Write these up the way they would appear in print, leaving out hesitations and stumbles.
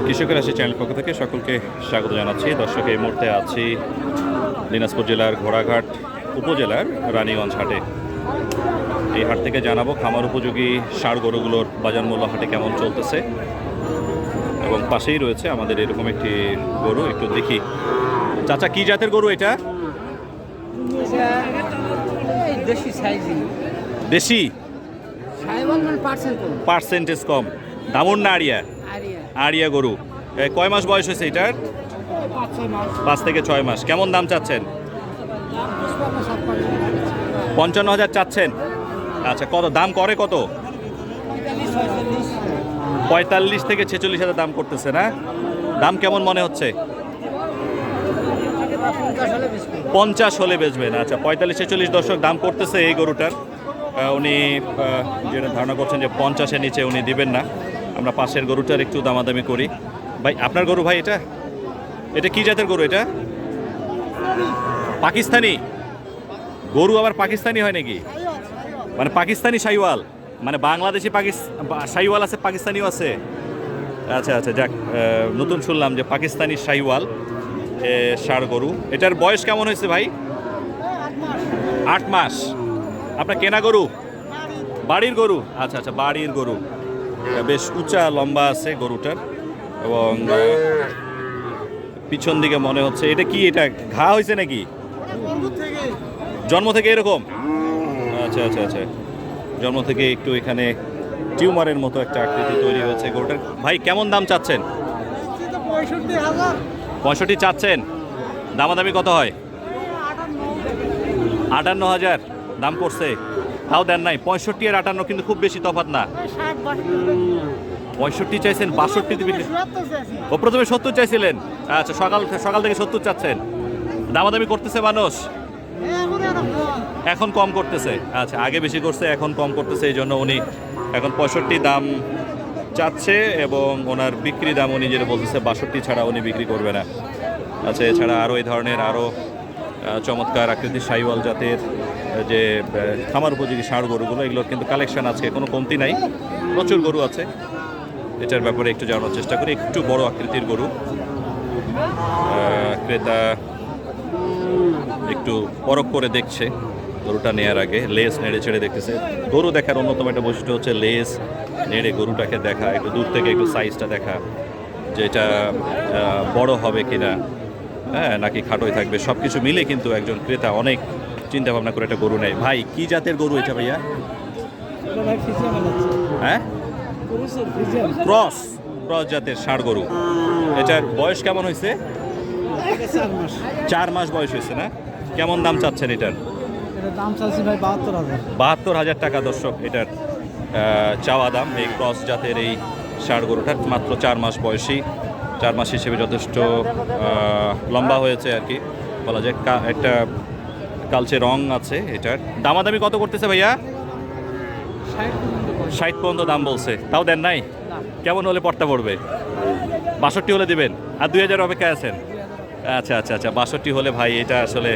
কৃষকের রাশি চ্যানেল পক্ষ থেকে সকলকে স্বাগত জানাচ্ছি। দর্শক, এই মুহূর্তে আছি দিনাজপুর জেলার ঘোড়াঘাট উপজেলার রানীগঞ্জ হাটে। এই হাট থেকে জানাবো খামার উপযোগী ষাঁড় গরুগুলোর বাজার মূল্য হাটে কেমন চলতেছে, এবং পাশেই রয়েছে আমাদের এরকম একটি গরু, একটু দেখি। চাচা, কি জাতের গরু এটা? দেশি, পার্সেন্টেজ কম। দামুর না আড়িয়া? আড়িয়া গরু। কয় মাস বয়স হয়েছে এটার? 5 থেকে 6 মাস। কেমন দাম চাচ্ছেন? 55,000 চাচ্ছেন। আচ্ছা, কত দাম করে? কত? 45 থেকে 46,000 দাম করতেছে না? দাম কেমন মনে হচ্ছে? 50 হলে বেচবেন। আচ্ছা, 45-46 দর্শক দাম করতেছে এই গরুটার। উনি যেটা ধারণা করছেন যে 50-এর নিচে উনি দিবেন না। আমরা পাশের গরুটার একটু দামাদামি করি। ভাই, আপনার গরু? ভাই, এটা এটা কি জাতের গরু? এটা পাকিস্তানি গরু? আবার পাকিস্তানি হয় নাকি? মানে পাকিস্তানি শাহিওয়াল, মানে বাংলাদেশি শাহিওয়াল আছে, পাকিস্তানিও আছে। আচ্ছা আচ্ছা, যাক, নতুন শুনলাম যে পাকিস্তানি শাহিওয়াল ষাঁড় গরু। এটার বয়স কেমন হয়েছে ভাই? 8 মাস। আপনার কেনা গরু? বাড়ির গরু? আচ্ছা আচ্ছা, বাড়ির গরু। বেশ উঁচা লম্বা আছে গরুটার, এবং পিছন দিকে মনে হচ্ছে এটা কি, এটা ঘা হয়েছে নাকি? জন্ম থেকে এরকম? আচ্ছা আচ্ছা আচ্ছা, জন্ম থেকে একটু এখানে টিউমারের মতো একটা আকৃতি তৈরি হয়েছে গরুটার। ভাই, কেমন দাম চাচ্ছেন? 65 চাচ্ছেন। দামাদামি কত হয়? 58,000 দাম করছে, তাও দেন নাই। 65 আর 58 কিন্তু খুব বেশি তফাৎ না। 65 চাইছেন, 62 দিবেন। ও প্রথমে 70 চাইছিলেন। আচ্ছা, সকাল থেকে 70 চাচ্ছেন। দামাদামি করতেছে মানুষ, এখন কম করতেছে। আচ্ছা, আগে বেশি করছে, এখন কম করতেছে, এই জন্য উনি এখন 65 দাম চাচ্ছে, এবং ওনার বিক্রি দাম উনি যেটা বলতেছে 62 ছাড়া উনি বিক্রি করবে না। আচ্ছা, এছাড়া আরও এই ধরনের আরও চমৎকার আকৃতির শাহিওয়াল জাতের যে খামার উপযোগী ষাঁড় গরুগুলো, এগুলোর কিন্তু কালেকশন আছে, কোনো কমতি নাই, প্রচুর গরু আছে। এটার ব্যাপারে একটু জানার চেষ্টা করি। একটু বড় আকৃতির গরু, ক্রেতা একটু পরখ করে দেখছে গরুটা নেয়ার আগে। লেজ নেড়ে ছেড়ে দেখতেছে। গরু দেখার অন্যতম একটা বৈশিষ্ট্য হচ্ছে লেজ নেড়ে গরুটাকে দেখা, একটু দূর থেকে একটু সাইজটা দেখা, যে এটা বড় হবে কিনা, হ্যাঁ, নাকি খাটোই থাকবে। সব কিছু মিলে কিন্তু একজন ক্রেতা অনেক চিন্তা ভাবনা করে একটা গরু নেয়। ভাই, কি জাতের গরু এটা ভাইয়া? হ্যাঁ, ক্রস জাতের ষাঁড় গরু। এটার বয়স কেমন হয়েছে? 4 মাস বয়স হয়েছে না? কেমন দাম চাচ্ছেন এটার? দাম চাচ্ছি ভাই 72,000 টাকা দর্শক এটার চাওয়া দাম। এই ক্রস জাতের এই ষাঁড় গরুটার মাত্র 4 মাস বয়সী। 4 মাস হিসেবে যথেষ্ট লম্বা হয়েছে আর কি বলা যায়। একটা কালচে রং আছে এটার। দামাদামি কত করতেছে ভাইয়া? 60 পর্যন্ত দাম বলছে, তাও দেন নাই? কেমন হলে পড়তা পড়বে? 62 হলে দিবেন, আর 2,000 অপেক্ষায় আছেন। আচ্ছা আচ্ছা আচ্ছা, 62 হলে ভাই এটা আসলে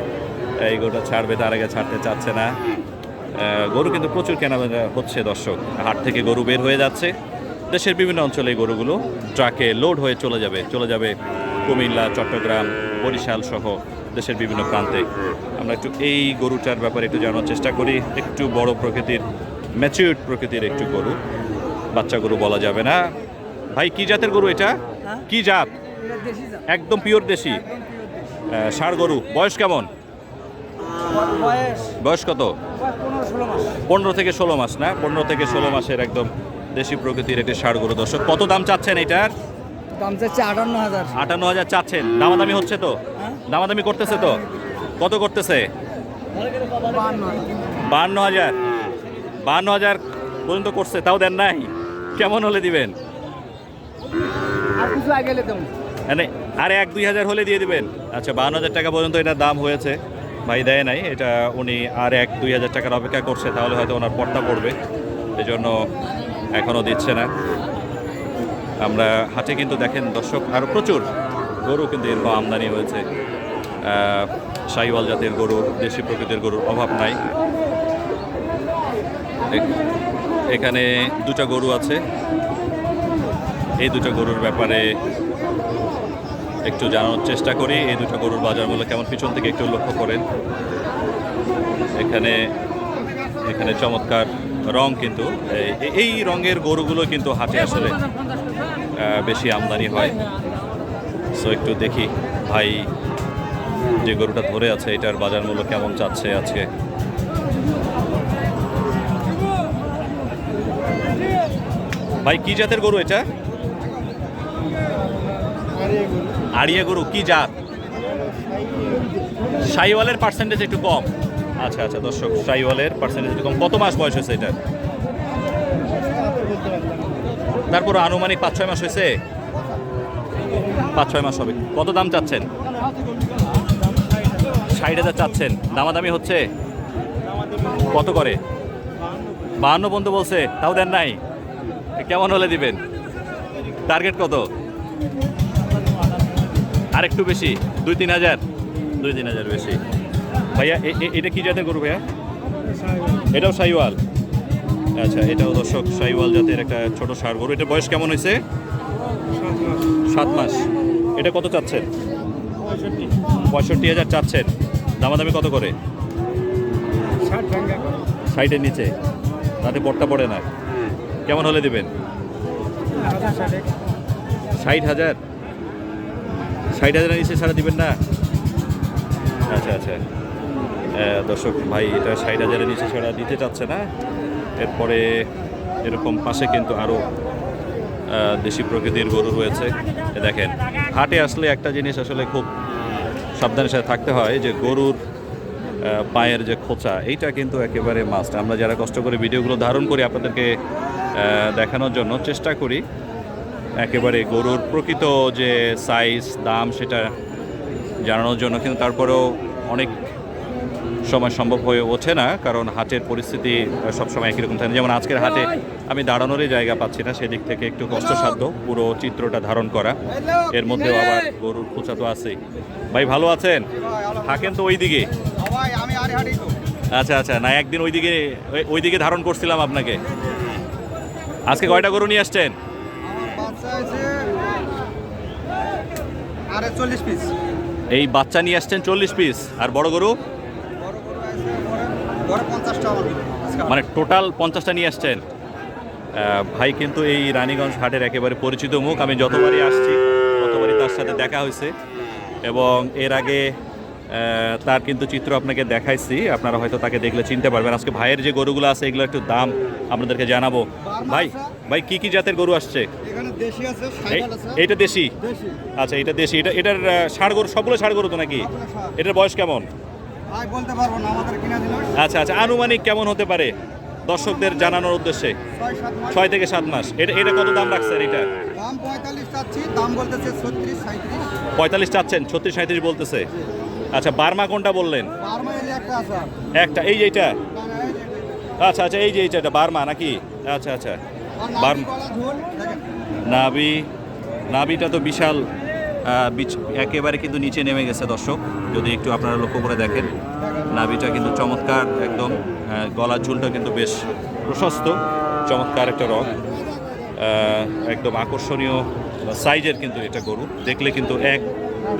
এই গরুটা ছাড়বে, তার আগে ছাড়তে চাচ্ছে না। গরু কিন্তু প্রচুর কেনাবেচা হচ্ছে দর্শক। হাট থেকে গরু বের হয়ে যাচ্ছে। দেশের বিভিন্ন অঞ্চলে এই গরুগুলো ট্রাকে লোড হয়ে চলে যাবে কুমিল্লা, চট্টগ্রাম, বরিশাল সহ দেশের বিভিন্ন প্রান্তে। আমরা একটু এই গরুটার ব্যাপারে একটু জানার চেষ্টা করি। একটু বড় প্রকৃতির, ম্যাচিউরড প্রকৃতির একটু গরু, বাচ্চা গরু বলা যাবে না। ভাই, কি জাতের গরু এটা? কি জাত? একদম পিওর দেশি ষাঁড় গরু। বয়স কেমন? বয়স কত? 15 থেকে 16 মাস না? 15 থেকে 16 মাসের একদম দেশি প্রকৃতির একটি ষাঁড় গরু দর্শক। কত দাম চাচ্ছেন এটার? দাম চাচ্ছে 58,000। 58,000 চাচ্ছেন। দামাদামি হচ্ছে তো? দামাদামি করতেছে তো? কত করতেছে? 52,000। 52,000 পর্যন্ত করছে, তাও দেন নাই? কেমন হলে দিবেন? মানে আর 1-2 হাজার হলে দিয়ে দিবেন। আচ্ছা, 52,000 টাকা পর্যন্ত এটার দাম হয়েছে, ভাই দেয় নাই। এটা উনি আর 1-2 হাজার টাকার অপেক্ষা করছে, তাহলে হয়তো ওনার পর্দা পড়বে, এজন্য এখনও দিচ্ছে না। আমরা হাটে কিন্তু দেখেন দর্শক আরও প্রচুর গরু কিন্তু এরকম আমদানি হয়েছে। শাহিওয়াল জাতের গরু, দেশি প্রকৃতির গরুর অভাব নাই। এখানে দুটা গরু আছে, এই দুটো গরুর ব্যাপারে একটু জানানোর চেষ্টা করি। এই দুটো গরুর বাজার মূল্য কেমন, পিছন থেকে একটু লক্ষ্য করেন। এখানে এখানে চমৎকার রং, কিন্তু এই রঙের গরুগুলো কিন্তু হাটে আসলে বেশি আমদানি হয়। সো একটু দেখি ভাই যে গরুটা ধরে আছে এটার বাজার মূল্য কেমন চাচ্ছে আজকে। ভাই কি জাতের গরু এটা? আড়িয়া গরু। কি জাত? শাহিওয়ালের পার্সেন্টেজ একটু কম। আচ্ছা আচ্ছা দর্শক, শাহিওয়ালের পার্সেন্টেজ একটু কম। কত মাস বয়স হয়েছে এটার? তারপর আনুমানিক 5-6 মাস হয়েছে। 5-6 মাস হবে। কত দাম চাচ্ছেন? 60,000 চাচ্ছেন। দামাদামি হচ্ছে কত করে? 52 বন্ধু বলছে, তাও দেন নাই। কেমন হলে দিবেন? টার্গেট কত? আর একটু বেশি, 2-3 হাজার। 2-3 হাজার বেশি। ভাইয়া এটা কি জাতের গরু ভাইয়া? এটাও শাহিওয়াল। আচ্ছা, এটাও দর্শক শাহিওয়াল জাতের একটা ছোট ষাঁড় গরু। এটার বয়স কেমন হয়েছে? 7 মাস। এটা কত চাচ্ছেন? 65,000 চাচ্ছেন। দামাদামি কত করে? 60-এর নিচে, তাতে পড়তা পড়ে না। কেমন হলে দিবেন? 60,000। 60,000 নিচে ছাড়া দিবেন না? আচ্ছা আচ্ছা দর্শক, ভাই এটা 60,000-এর নিচে ছাড়া দিতে চাচ্ছে না। এরপরে এরকম পাশে কিন্তু আরও দেশি প্রকৃতির গরু রয়েছে। দেখেন, হাটে আসলে একটা জিনিস আসলে খুব সাবধানের সাথে থাকতে হয়, যে গরুর পায়ের যে খোঁচা, এইটা কিন্তু একেবারে মাস্ট। আমরা যারা কষ্ট করে ভিডিওগুলো ধারণ করি আপনাদেরকে দেখানোর জন্য চেষ্টা করি, একেবারে গরুর প্রকৃত যে সাইজ, দাম সেটা জানানোর জন্য, কিন্তু তারপরেও অনেক সময় সম্ভব হয়ে ওঠে না, কারণ হাটের পরিস্থিতি সবসময় একই রকম থাকে। যেমন আজকের হাটে আমি দাঁড়ানোরই জায়গা পাচ্ছি না, সেদিক থেকে একটু কষ্টসাধ্য পুরো চিত্রটা ধারণ করা। এর মধ্যেও আবার গরুর খোঁচা তো আছেই। ভাই ভালো আছেন? থাকেন তো ওইদিকে? আচ্ছা আচ্ছা, না একদিন ওইদিকে ধারণ করছিলাম আপনাকে। আজকে কয়টা গরু নিয়ে আসছেন? 40 পিস। এই বাচ্চা নিয়ে আসছেন 40 পিস, আর বড় গরু মানে টোটাল 50টা নিয়ে আসছেন। ভাই কিন্তু এই রানীগঞ্জ হাটের একেবারে পরিচিত মুখ। আমি যতবারই আসছি ততবারই তার সাথে দেখা হয়েছে, এবং এর আগে তার কিন্তু চিত্র আপনাকে দেখাইছি, আপনারা হয়তো তাকে দেখলে চিনতে পারবেন। আজকে ভাইয়ের যে গরুগুলো আছে এগুলো একটু দাম আপনাদেরকে জানাবো। ভাই কি কি জাতের গরু আসছে? এইটা দেশি? আচ্ছা, এটা দেশি। এটার ষাঁড় গরু, সবগুলো ষাঁড় গরু তো নাকি? এটার বয়স কেমন? আচ্ছা আচ্ছা, আনুমানিক কেমন হতে পারে দর্শকদের জানানোর উদ্দেশ্যে? 6 থেকে 7 মাস। এটা কত দাম রাখছেন? এটা 45 চাচ্ছেন, 36-37 বলতেছে। আচ্ছা, বার্মা কোনটা বললেন? একটা, এই এইটা? আচ্ছা আচ্ছা, এই যে এইটা বার্মা নাকি? আচ্ছা আচ্ছা, বার্মা। নাভিটা তো বিশাল, একেবারে কিন্তু নিচে নেমে গেছে দর্শক, যদি একটু আপনারা লক্ষ্য করে দেখেন। নাভিটা কিন্তু চমৎকার একদম, গলার ঝুলটা কিন্তু বেশ প্রশস্ত, চমৎকার একটা রং, একদম আকর্ষণীয় সাইজের কিন্তু এটা গরু। দেখলে কিন্তু এক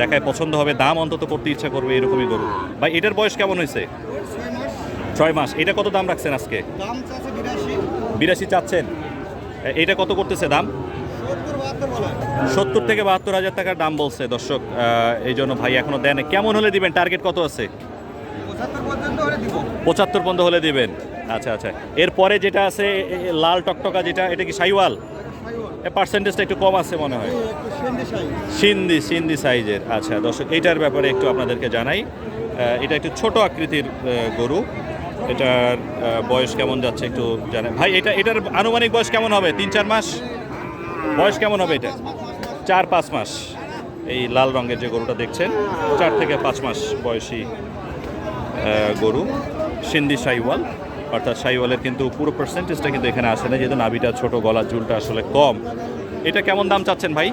দেখায় পছন্দ হবে, দাম অন্তত করতে ইচ্ছা করবে, এরকমই গরু। ভাই এটার বয়স কেমন হয়েছে? 6 মাস। এটা কত দাম রাখছেন আজকে? 82 চাচ্ছেন। এটা কত করতেছে দাম? 70 থেকে 72 হাজার টাকার দাম বলছে দর্শক। এই জন্য ভাই এখনো দেন। কেমন হলে দিবেন? টার্গেট কত আছে? 75 পর্যন্ত হলে দিবেন। আচ্ছা আচ্ছা, এরপরে যেটা আছে লাল টকটকা যেটা, এটা কি শাহিওয়াল? পার্সেন্টেজটা একটু কম আছে মনে হয়, সিন্ধি সাইজের। আচ্ছা দর্শক, এইটার ব্যাপারে একটু আপনাদেরকে জানাই। এটা একটু ছোট আকৃতির গরু। এটার বয়স কেমন যাচ্ছে একটু জানেন ভাই? এটার আনুমানিক বয়স কেমন হবে? 3-4 মাস বয়স কেমন হবে এটা? 4-5 মাস। এই লাল রঙের যে গরুটা দেখছেন 4 থেকে 5 মাস বয়সী গরু, সিন্ধি শাহিওয়াল। অর্থাৎ শাহিওয়ালের কিন্তু পুরো পার্সেন্টেজটা কিন্তু এখানে আসে না, যেহেতু নাভিটা ছোট, গলার ঝুলটা আসলে কম। এটা কেমন দাম চাচ্ছেন ভাই?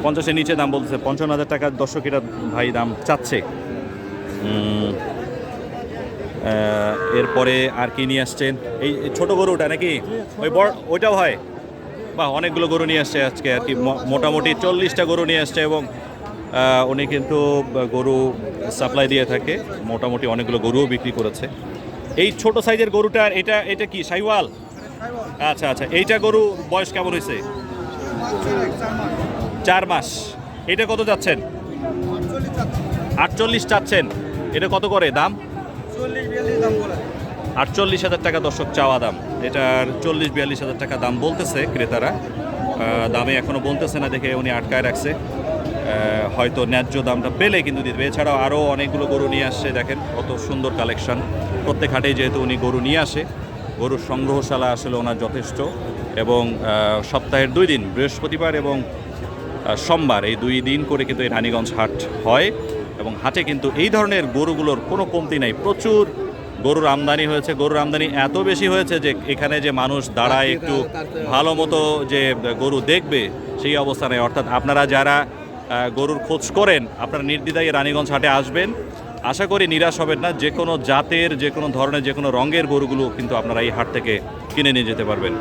50-এর নিচে দাম বলতেছে। 55,000 টাকার দর্শক এটা ভাই দাম চাচ্ছে। এরপরে আর কি নিয়ে আসছেন? এই এই ছোট গরুটা নাকি? ওই বড় ওইটাও হয়? বা অনেকগুলো গরু নিয়ে আসছে আজকে আর কি, মোটামুটি 40টা গরু নিয়ে আসছে এবং উনি কিন্তু গরু সাপ্লাই দিয়ে থাকে, মোটামুটি অনেকগুলো গরুও বিক্রি করেছে। এই ছোট সাইজের গরুটার এটা এটা কি শাইওয়াল? আচ্ছা আচ্ছা, এইটা গরু বয়স কেমন হয়েছে? 4 মাস। এটা কত যাচ্ছেন? 48 চাচ্ছেন। এটা কত করে দাম? 48,000 টাকা দর্শক চাওয়া দাম। এটার 40-42,000 টাকা দাম বলতেছে ক্রেতারা। দামে এখনো বলতেছে না দেখে উনি আটকায় রাখছে। হয়তো ন্যায্য দামটা পেলে কিন্তু দিতে হবে। এছাড়াও আরও অনেকগুলো গরু নিয়ে আসছে, দেখেন কত সুন্দর কালেকশন। প্রত্যেক হাটেই যেহেতু উনি গরু নিয়ে আসে, গরুর সংগ্রহশালা আসলে ওনার যথেষ্ট। এবং সপ্তাহের 2 দিন, বৃহস্পতিবার এবং সোমবার, এই 2 দিন করে কিন্তু এই রানীগঞ্জ হাট হয়। এবং হাটে কিন্তু এই ধরনের গরুগুলোর কোনো কমতি নাই, প্রচুর গরুর আমদানি হয়েছে। গরুর আমদানি এত বেশি হয়েছে যে এখানে যে মানুষ দাঁড়ায় একটু ভালো মতো যে গরু দেখবে সেই অবস্থা নেই। অর্থাৎ আপনারা যারা গরুর খোঁজ করেন, আপনারা নির্দ্বিধায় রানীগঞ্জ হাটে আসবেন, আশা করি নিরাশ হবেন না। যে কোনো জাতের, যে কোনো ধরনের, যে কোনো রঙের গরুগুলো কিন্তু আপনারা এই হাট থেকে কিনে নিয়ে যেতে পারবেন।